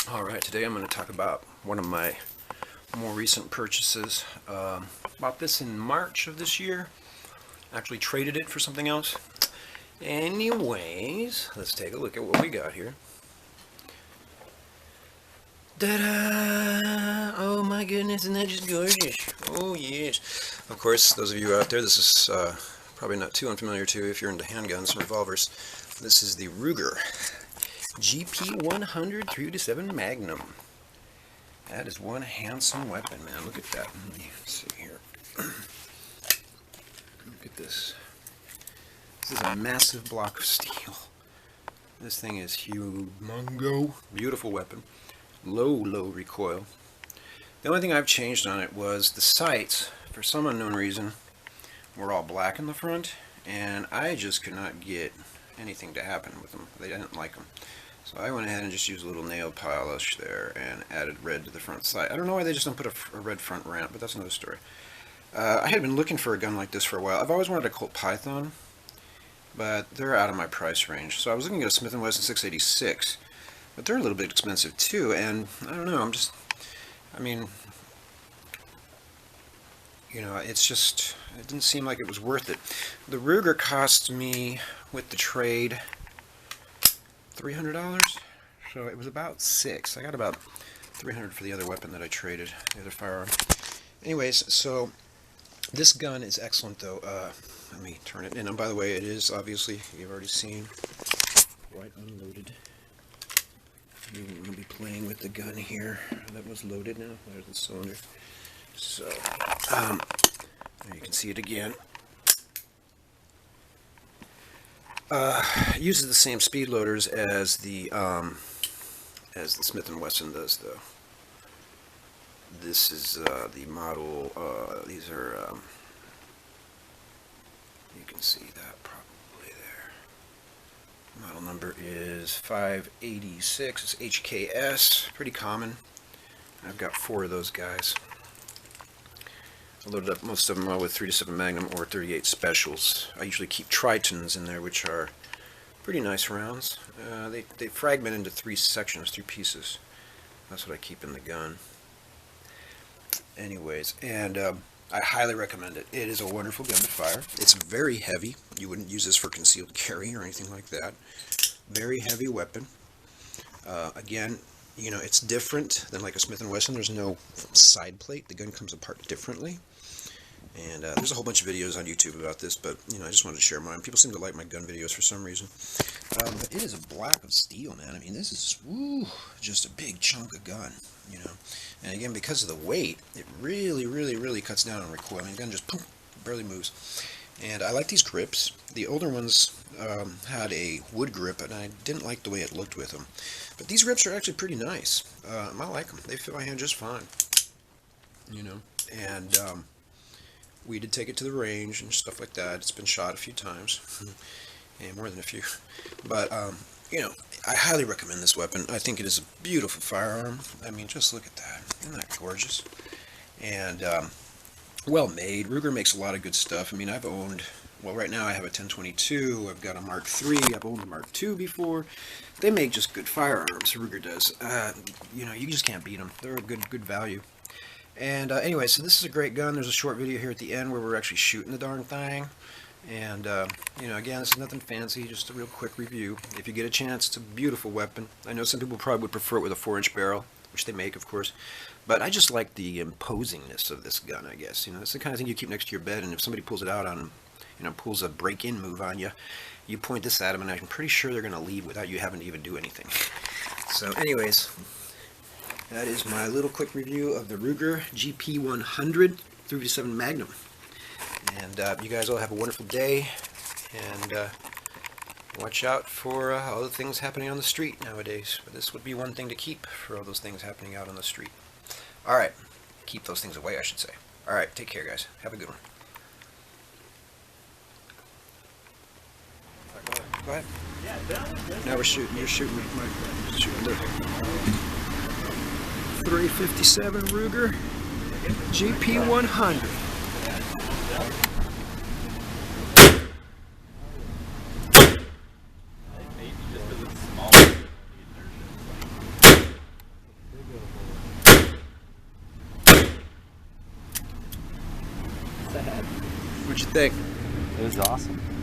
Alright, today I'm going to talk about one of my more recent purchases. Bought this in March of this year. Actually traded it for something else. Anyways, let's take a look at what we got here. Ta-da! Oh my goodness, isn't that just gorgeous? Oh yes. Of course, those of you out there, this is probably not too unfamiliar to you if you're into handguns and revolvers. This is the Ruger GP100 3-7 Magnum. That is one handsome weapon, man. Look at that. Let me see here. Look at this. This is a massive block of steel. This thing is humongo. Beautiful weapon. Low recoil. The only thing I've changed on it was the sights, for some unknown reason, were all black in the front, and I just could not get anything to happen with them. They didn't like them. So I went ahead and just used a little nail polish there and added red to the front sight. I don't know why they just don't put a red front ramp, but that's another story. I had been looking for a gun like this for a while. I've always wanted a Colt Python, but they're out of my price range. So I was looking at a Smith & Wesson 686, but they're a little bit expensive too, and I don't know, it didn't seem like it was worth it. The Ruger cost me, with the trade, $300, so it was about $600. I got about $300 for the other weapon that I traded, the other firearm. Anyways, so this gun is excellent though. Let me turn it in, and by the way, it is obviously, you've already seen, quite unloaded. You want to be playing with the gun here. That was loaded now. There's the cylinder. So, there you can see it again. It uses the same speed loaders as the Smith & Wesson does, though. This is the model. These are. You can see that probably there. Model number is 586. It's HKS. Pretty common. I've got 4 of those guys. I loaded up most of them with 3-7 Magnum or 38 Specials. I usually keep Tritons in there, which are pretty nice rounds. They fragment into 3 sections, 3 pieces. That's what I keep in the gun. Anyways, and I highly recommend it. It is a wonderful gun to fire. It's very heavy. You wouldn't use this for concealed carry or anything like that. Very heavy weapon. Again, you know, it's different than like a Smith & Wesson. There's no side plate. The gun comes apart differently. And there's a whole bunch of videos on YouTube about this, but, you know, I just wanted to share mine. People seem to like my gun videos for some reason. But it is a block of steel, man. I mean, this is, just a big chunk of gun, you know. And again, because of the weight, it really cuts down on recoil. I mean, the gun just, poof, barely moves. And I like these grips. The older ones had a wood grip, and I didn't like the way it looked with them. But these grips are actually pretty nice. I like them. They fit my hand just fine, you know. And we did take it to the range and stuff like that. It's been shot a few times, and more than a few. But, you know, I highly recommend this weapon. I think it is a beautiful firearm. I mean, just look at that. Isn't that gorgeous? And well made. Ruger makes a lot of good stuff. I mean, I've owned, well, right now I have a 1022. I've got a Mark III. I've owned a Mark II before. They make just good firearms. Ruger does. You know, you just can't beat them. They're a good value. And anyway, so this is a great gun. There's a short video here at the end where we're actually shooting the darn thing. And, you know, again, this is nothing fancy, just a real quick review. If you get a chance, it's a beautiful weapon. I know some people probably would prefer it with a 4-inch barrel, which they make, of course. But I just like the imposingness of this gun, I guess. You know, it's the kind of thing you keep next to your bed, and if somebody pulls it out on, you know, pulls a break-in move on you, you point this at them, and I'm pretty sure they're going to leave without you having to even do anything. So, anyways, that is my little quick review of the Ruger GP100 3-7 Magnum. And you guys all have a wonderful day, and watch out for all the things happening on the street nowadays. But this would be one thing to keep for all those things happening out on the street. Alright, keep those things away, I should say. Alright, take care, guys. Have a good one. Go ahead. Now we're shooting. You're shooting. Shooting the 357 Ruger GP100. ahead. What'd you think? It was awesome.